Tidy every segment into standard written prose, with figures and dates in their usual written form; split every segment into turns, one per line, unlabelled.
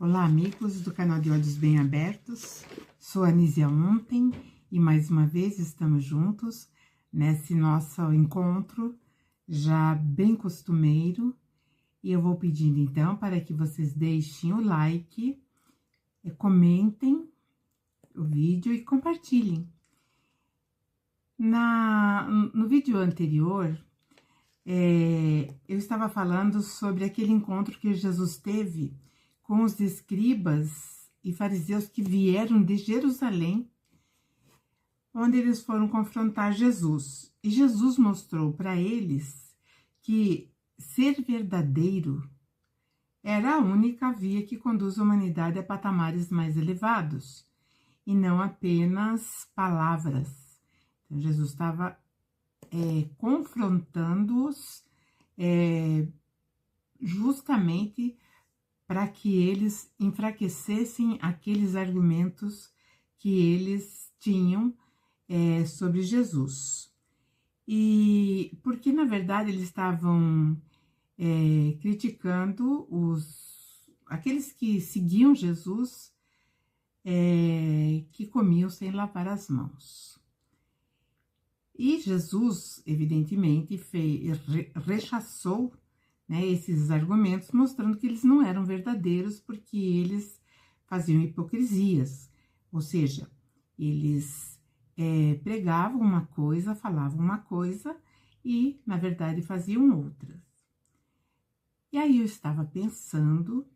Olá, amigos do canal de Olhos Bem Abertos. Sou a Anísia Ontem e mais uma vez estamos juntos nesse nosso encontro já bem costumeiro. E eu vou pedir então para que vocês deixem o like, comentem o vídeo e compartilhem. No vídeo anterior, eu estava falando sobre aquele encontro que Jesus teve com os escribas e fariseus que vieram de Jerusalém, onde eles foram confrontar Jesus. E Jesus mostrou para eles que ser verdadeiro era a única via que conduz a humanidade a patamares mais elevados, e não apenas palavras. Então, Jesus estava confrontando-os justamente para que eles enfraquecessem aqueles argumentos que eles tinham sobre Jesus. E porque, na verdade, eles estavam criticando aqueles que seguiam Jesus, que comiam sem lavar as mãos. E Jesus, evidentemente, rechaçou esses argumentos, mostrando que eles não eram verdadeiros, porque eles faziam hipocrisias, ou seja, eles pregavam uma coisa, falavam uma coisa e, na verdade, faziam outras. E aí eu estava pensando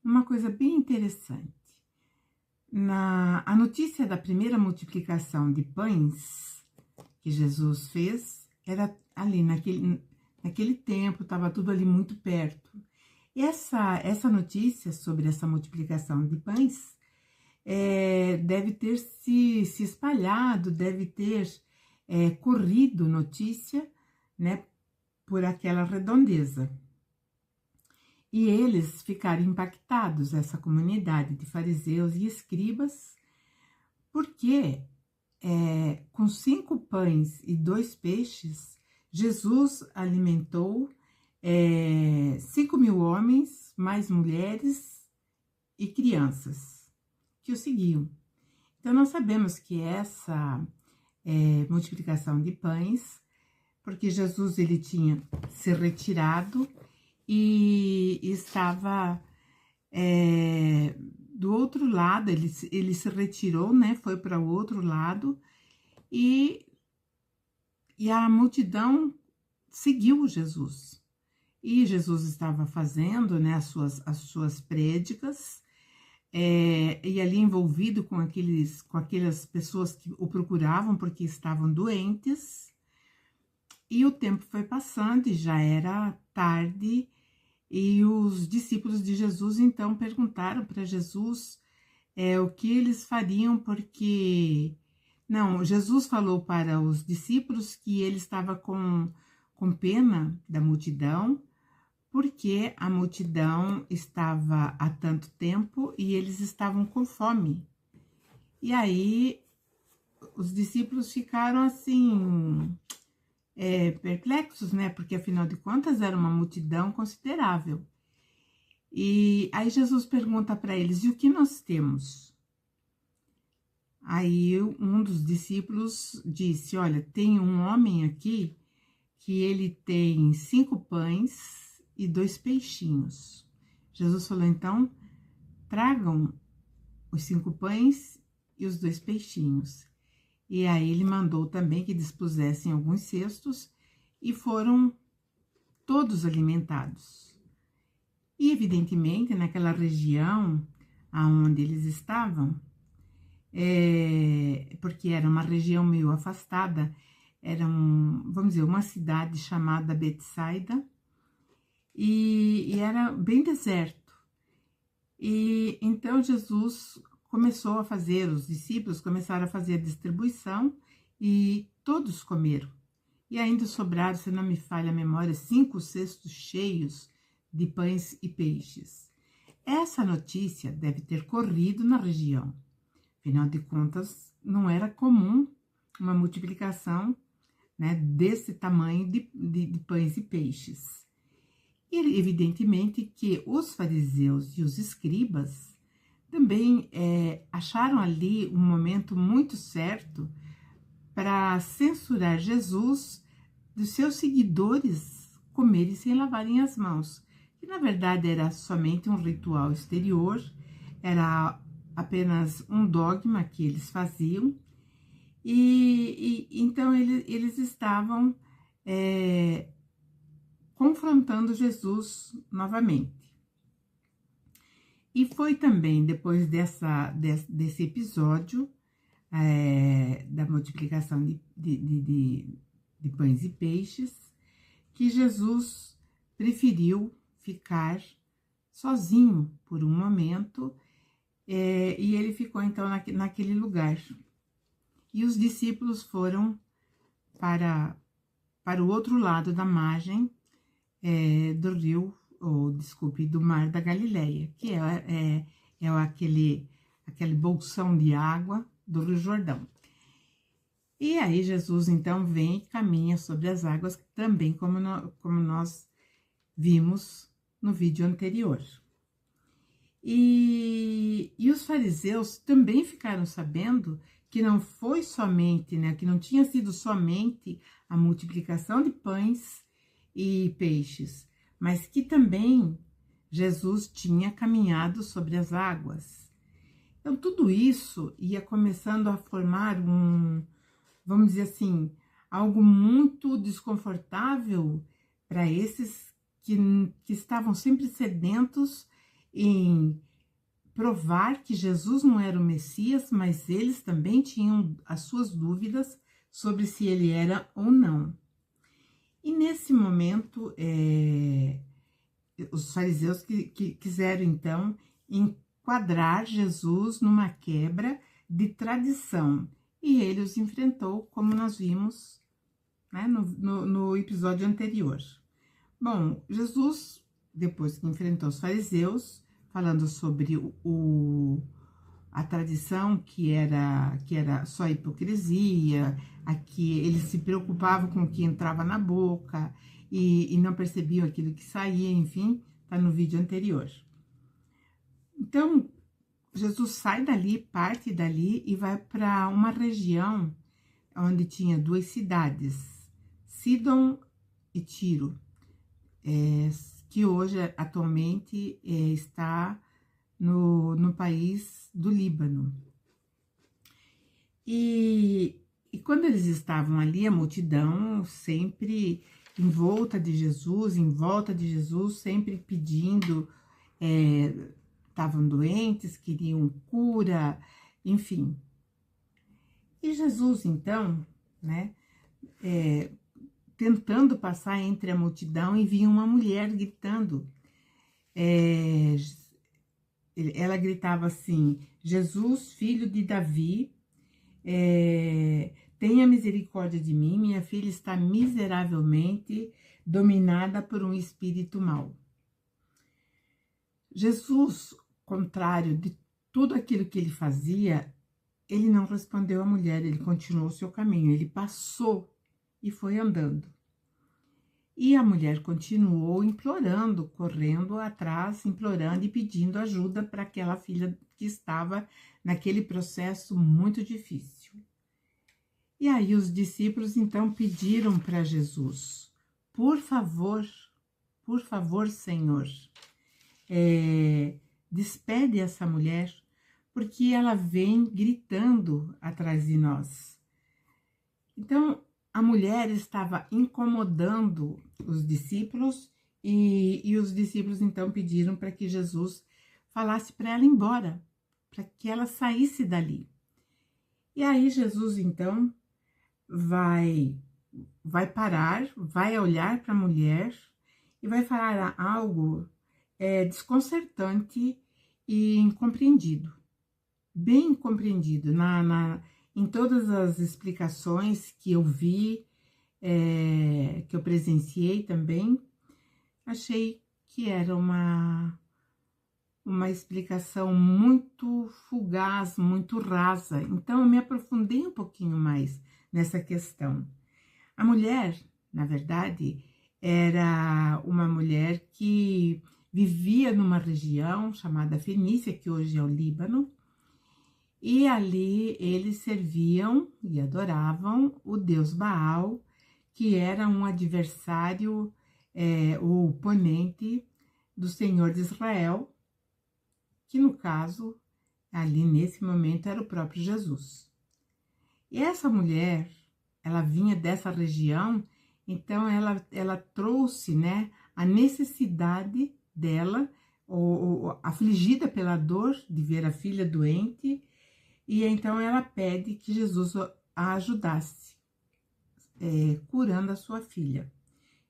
numa coisa bem interessante. A notícia da primeira multiplicação de pães que Jesus fez era ali naquele tempo, estava tudo ali muito perto. E essa notícia sobre essa multiplicação de pães deve ter se espalhado, deve ter corrido notícia, por aquela redondeza. E eles ficaram impactados, essa comunidade de fariseus e escribas, porque com 5 pães e 2 peixes, Jesus alimentou 5.000 homens, mais mulheres e crianças que o seguiam. Então, nós sabemos que essa multiplicação de pães, porque Jesus ele tinha se retirado e estava do outro lado, ele se retirou, foi para o outro lado e a multidão seguiu Jesus. E Jesus estava fazendo as suas prédicas, e ali envolvido com aquelas pessoas que o procuravam porque estavam doentes. E o tempo foi passando e já era tarde, e os discípulos de Jesus então perguntaram para Jesus o que eles fariam, porque... Não, Jesus falou para os discípulos que ele estava com pena da multidão, porque a multidão estava há tanto tempo e eles estavam com fome. E aí os discípulos ficaram assim... perplexos, porque afinal de contas era uma multidão considerável. E aí Jesus pergunta para eles: e o que nós temos? Aí um dos discípulos disse: olha, tem um homem aqui que ele tem 5 pães e 2 peixinhos. Jesus falou: então, tragam os 5 pães e os 2 peixinhos. E aí ele mandou também que dispusessem alguns cestos e foram todos alimentados. E evidentemente naquela região aonde eles estavam, porque era uma região meio afastada, era vamos dizer, uma cidade chamada Betsaida, e era bem deserto. E então Jesus começou a fazer, os discípulos começaram a fazer a distribuição e todos comeram. E ainda sobraram, se não me falha a memória, 5 cestos cheios de pães e peixes. Essa notícia deve ter corrido na região. Afinal de contas, não era comum uma multiplicação desse tamanho de pães e peixes. E evidentemente que os fariseus e os escribas também acharam ali um momento muito certo para censurar Jesus dos seus seguidores comerem sem lavarem as mãos, que na verdade era somente um ritual exterior, era apenas um dogma que eles faziam, e então eles estavam confrontando Jesus novamente. E foi também depois desse episódio da multiplicação de pães e peixes, que Jesus preferiu ficar sozinho por um momento, e ele ficou então naquele lugar. E os discípulos foram para o outro lado da margem do rio, do mar da Galileia, que é aquele bolsão de água do Rio Jordão. E aí Jesus então vem e caminha sobre as águas, também como nós vimos no vídeo anterior. E os fariseus também ficaram sabendo que não foi somente, que não tinha sido somente a multiplicação de pães e peixes, mas que também Jesus tinha caminhado sobre as águas. Então, tudo isso ia começando a formar vamos dizer assim, algo muito desconfortável para esses que estavam sempre sedentos em provar que Jesus não era o Messias, mas eles também tinham as suas dúvidas sobre se ele era ou não. E nesse momento, os fariseus que quiseram então enquadrar Jesus numa quebra de tradição, e ele os enfrentou, como nós vimos, né, no episódio anterior. Bom, Jesus, depois que enfrentou os fariseus, falando sobre a tradição que era só hipocrisia, aqui eles se preocupavam com o que entrava na boca e não percebiam aquilo que saía, enfim, está no vídeo anterior. Então, Jesus sai dali, parte dali e vai para uma região onde tinha duas cidades, Sidom e Tiro, que hoje, atualmente, está no país do Líbano. E quando eles estavam ali, a multidão sempre em volta de Jesus, sempre pedindo, estavam doentes, queriam cura, enfim. E Jesus, então, né, tentando passar entre a multidão, e vinha uma mulher gritando. Ela gritava assim: Jesus, filho de Davi, tenha misericórdia de mim, minha filha está miseravelmente dominada por um espírito mau. Jesus, contrário de tudo aquilo que ele fazia, ele não respondeu à mulher, ele continuou o seu caminho, ele passou e foi andando. E a mulher continuou implorando, correndo atrás, implorando e pedindo ajuda para aquela filha que estava naquele processo muito difícil. E aí os discípulos então pediram para Jesus: por favor, Senhor, despede essa mulher, porque ela vem gritando atrás de nós. Então, a mulher estava incomodando os discípulos e os discípulos então pediram para que Jesus falasse para ela ir embora, para que ela saísse dali. E aí Jesus então vai parar, vai olhar para a mulher e vai falar algo desconcertante e incompreendido, bem incompreendido. Em todas as explicações que eu vi, que eu presenciei também, achei que era uma explicação muito fugaz, muito rasa. Então, eu me aprofundei um pouquinho mais nessa questão. A mulher, na verdade, era uma mulher que vivia numa região chamada Fenícia, que hoje é o Líbano, e ali eles serviam e adoravam o deus Baal, que era um adversário, o oponente do Senhor de Israel, que no caso, ali nesse momento, era o próprio Jesus. E essa mulher, ela vinha dessa região, então ela trouxe, né, a necessidade dela, afligida pela dor de ver a filha doente, e então ela pede que Jesus a ajudasse, curando a sua filha.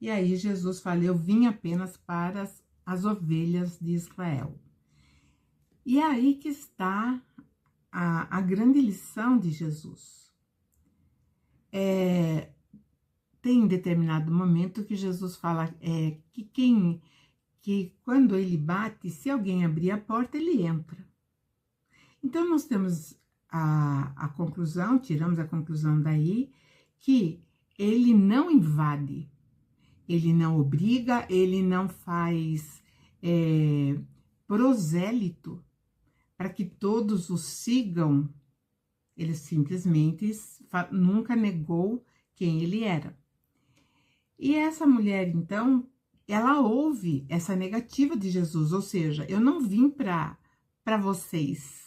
E aí Jesus fala, eu vim apenas para as ovelhas de Israel. E aí que está a grande lição de Jesus. Tem um determinado momento que Jesus fala que quando ele bate, se alguém abrir a porta, ele entra. Então, nós temos a conclusão, tiramos a conclusão daí, que ele não invade, ele não obriga, ele não faz prosélito para que todos o sigam. Ele simplesmente nunca negou quem ele era. E essa mulher, então, ela ouve essa negativa de Jesus, ou seja, eu não vim para vocês,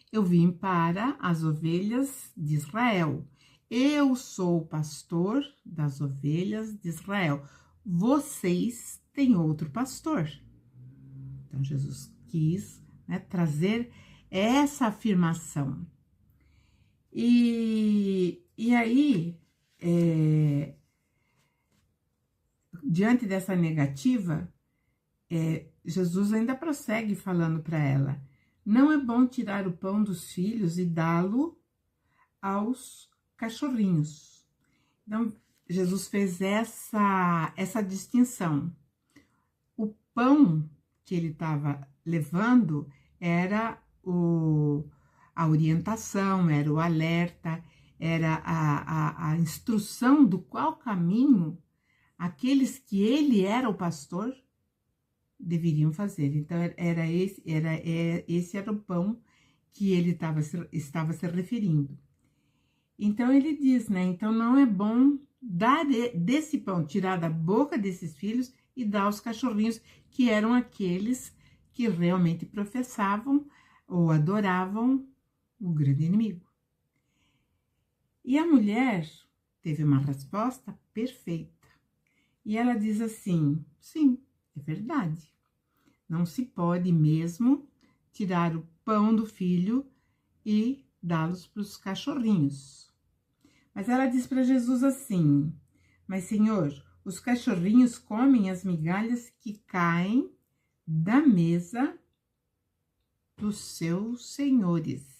eu vim para as ovelhas de Israel. Eu sou o pastor das ovelhas de Israel. Vocês têm outro pastor. Então, Jesus quis, né, trazer essa afirmação. E aí, diante dessa negativa, Jesus ainda prossegue falando para ela, não é bom tirar o pão dos filhos e dá-lo aos cachorrinhos. Então, Jesus fez essa distinção. O pão que ele estava levando era a orientação, era o alerta, era a instrução do qual caminho aqueles que ele era o pastor deveriam fazer. Então, esse era o pão que ele estava se referindo. Então, ele diz, né? Então, não é bom dar desse pão, tirar da boca desses filhos e dar aos cachorrinhos, que eram aqueles que realmente professavam ou adoravam o grande inimigo. E a mulher teve uma resposta perfeita. E ela diz assim, sim, é verdade. Não se pode mesmo tirar o pão do filho e dá-los para os cachorrinhos. Mas ela diz para Jesus assim, mas Senhor, os cachorrinhos comem as migalhas que caem da mesa dos seus senhores.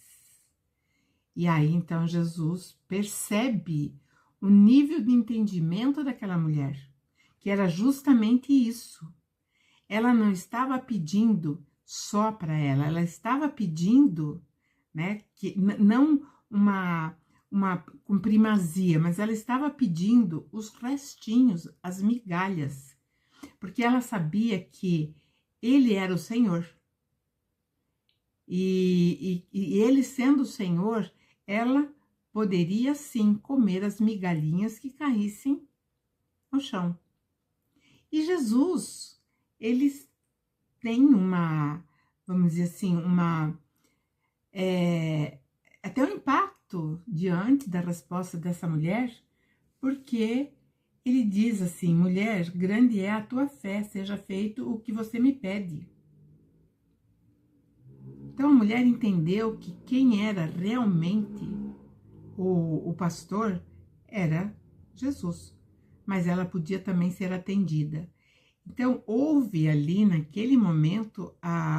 E aí, então, Jesus percebe o nível de entendimento daquela mulher, que era justamente isso. Ela não estava pedindo só para ela estava pedindo, né, que não uma com primazia, mas ela estava pedindo os restinhos, as migalhas, porque ela sabia que ele era o Senhor. E ele sendo o Senhor, ela poderia sim comer as migalhinhas que caíssem no chão. E Jesus, eles têm vamos dizer assim, até um impacto diante da resposta dessa mulher, porque ele diz assim, mulher, grande é a tua fé, seja feito o que você me pede. Então a mulher entendeu que quem era realmente o pastor era Jesus, mas ela podia também ser atendida. Então houve ali naquele momento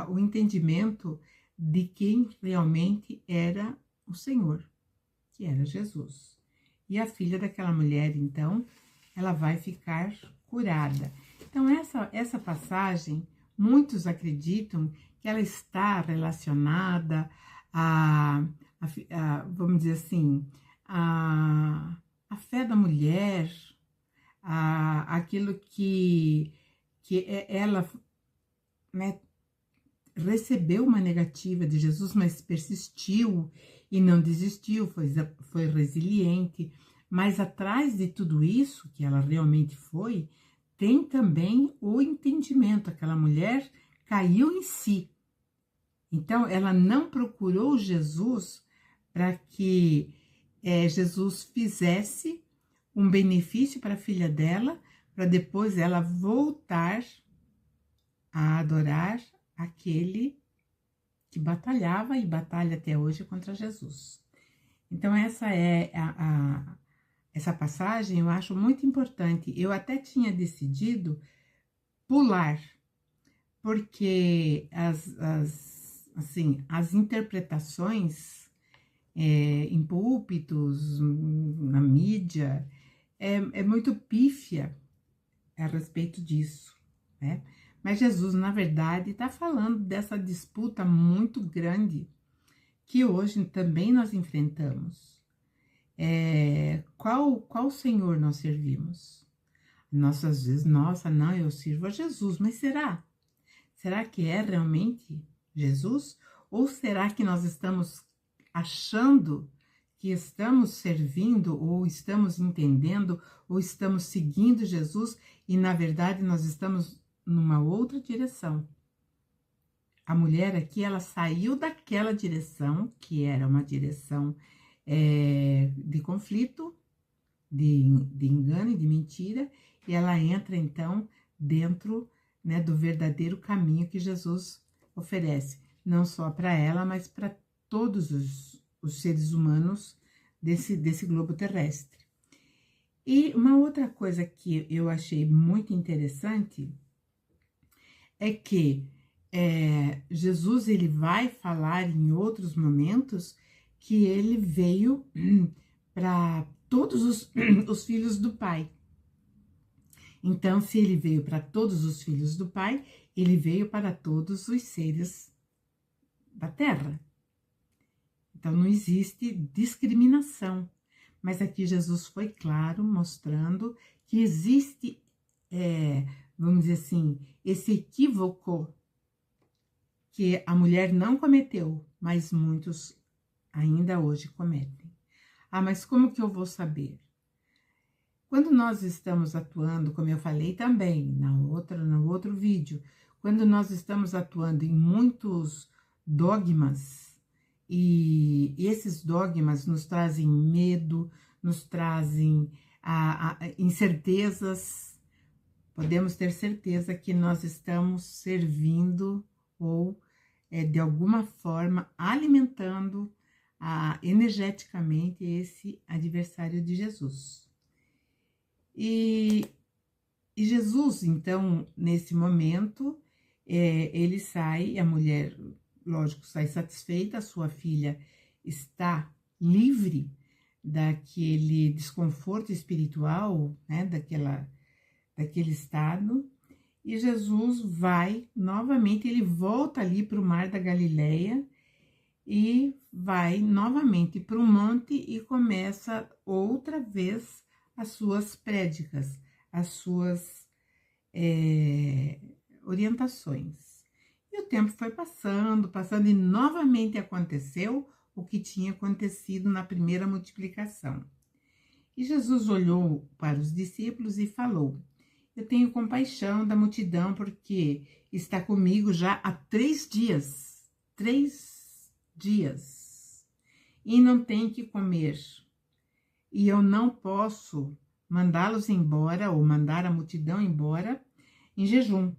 o entendimento de quem realmente era o Senhor, que era Jesus. E a filha daquela mulher, então, ela vai ficar curada. Então essa passagem, muitos acreditam que ela está relacionada vamos dizer assim, a fé da mulher, aquilo que ela, né, recebeu uma negativa de Jesus, mas persistiu e não desistiu, foi resiliente. Mas atrás de tudo isso, que ela realmente foi, tem também o entendimento. Aquela mulher caiu em si. Então, ela não procurou Jesus para que Jesus fizesse um benefício para a filha dela, para depois ela voltar a adorar aquele que batalhava e batalha até hoje contra Jesus. Então, essa é essa passagem eu acho muito importante. Eu até tinha decidido pular, porque as interpretações em púlpitos, na mídia, é muito pífia a respeito disso, né? Mas Jesus, na verdade, está falando dessa disputa muito grande que hoje também nós enfrentamos. Qual Senhor nós servimos? Nós, às vezes, nossa, não, eu sirvo a Jesus, mas será? Será que é realmente Jesus? Ou será que nós estamos achando que estamos servindo, ou estamos entendendo, ou estamos seguindo Jesus, e na verdade nós estamos numa outra direção? A mulher aqui, ela saiu daquela direção, que era uma direção de conflito, de engano e de mentira, e ela entra então dentro, né, do verdadeiro caminho que Jesus oferece, não só para ela, mas para todos os seres humanos desse globo terrestre. E uma outra coisa que eu achei muito interessante é que Jesus, ele vai falar em outros momentos que ele veio para todos os filhos do Pai. Então, se ele veio para todos os filhos do Pai, ele veio para todos os seres da Terra. Então, não existe discriminação. Mas aqui Jesus foi claro, mostrando que existe, vamos dizer assim, esse equívoco que a mulher não cometeu, mas muitos ainda hoje cometem. Ah, mas como que eu vou saber? Quando nós estamos atuando, como eu falei também no outro vídeo, quando nós estamos atuando em muitos dogmas, e esses dogmas nos trazem medo, nos trazem incertezas, podemos ter certeza que nós estamos servindo ou, de alguma forma, alimentando energeticamente esse adversário de Jesus. E Jesus, então, nesse momento, ele sai, a mulher, lógico, sai satisfeita, a sua filha está livre daquele desconforto espiritual, né, daquele estado, e Jesus vai, novamente, ele volta ali para o Mar da Galileia, e vai novamente para o monte e começa outra vez as suas prédicas, as suas orientações. E o tempo foi passando, e novamente aconteceu o que tinha acontecido na primeira multiplicação. E Jesus olhou para os discípulos e falou: eu tenho compaixão da multidão, porque está comigo já há 3 dias. 3 dias. E não tem que comer. E eu não posso mandá-los embora, ou mandar a multidão embora, em jejum.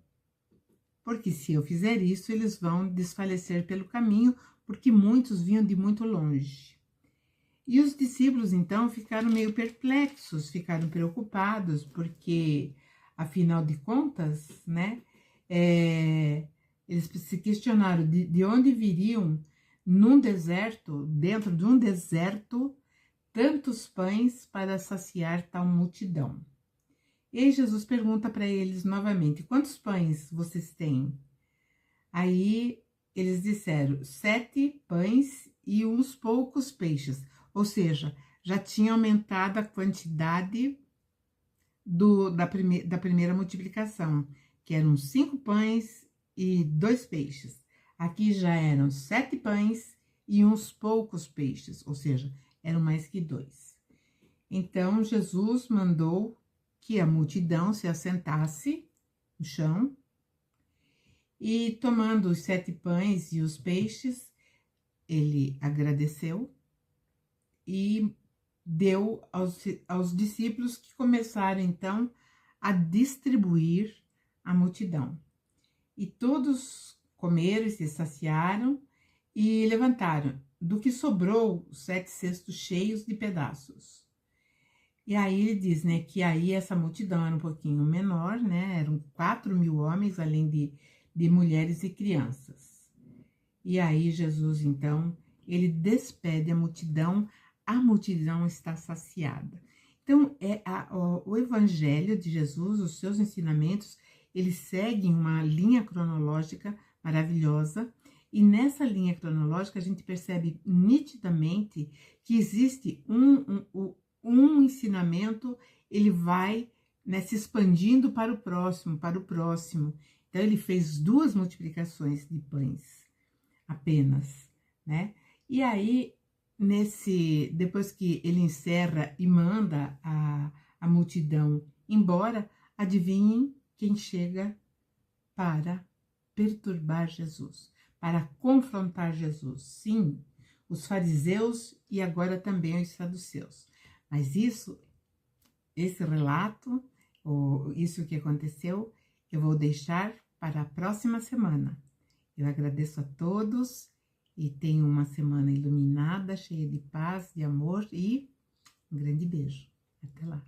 Porque se eu fizer isso, eles vão desfalecer pelo caminho, porque muitos vinham de muito longe. E os discípulos, então, ficaram meio perplexos, ficaram preocupados, porque, afinal de contas, né, eles se questionaram de onde viriam, num deserto, dentro de um deserto, tantos pães para saciar tal multidão. E aí Jesus pergunta para eles novamente: quantos pães vocês têm? Aí eles disseram: 7 pães e uns poucos peixes. Ou seja, já tinha aumentado a quantidade da primeira multiplicação, que eram 5 pães e 2 peixes. Aqui já eram 7 pães e uns poucos peixes, ou seja, eram mais que 2. Então, Jesus mandou que a multidão se assentasse no chão e, tomando os 7 pães e os peixes, ele agradeceu e deu aos discípulos, que começaram, então, a distribuir a multidão. E todos comeram e se saciaram e levantaram. Do que sobrou, 7 cestos cheios de pedaços. E aí ele diz, né, que aí essa multidão era um pouquinho menor, né, eram 4.000 homens, além de mulheres e crianças. E aí Jesus, então, ele despede a multidão está saciada. Então, o evangelho de Jesus, os seus ensinamentos, eles seguem uma linha cronológica maravilhosa, e nessa linha cronológica a gente percebe nitidamente que existe um ensinamento, ele vai, né, se expandindo para o próximo, Então, ele fez 2 multiplicações de pães, apenas, né? E aí, depois que ele encerra e manda a multidão embora, adivinhem quem chega para perturbar Jesus, para confrontar Jesus. Sim, os fariseus e agora também os saduceus. Mas esse relato, ou isso que aconteceu, eu vou deixar para a próxima semana. Eu agradeço a todos e tenham uma semana iluminada, cheia de paz, de amor e um grande beijo. Até lá.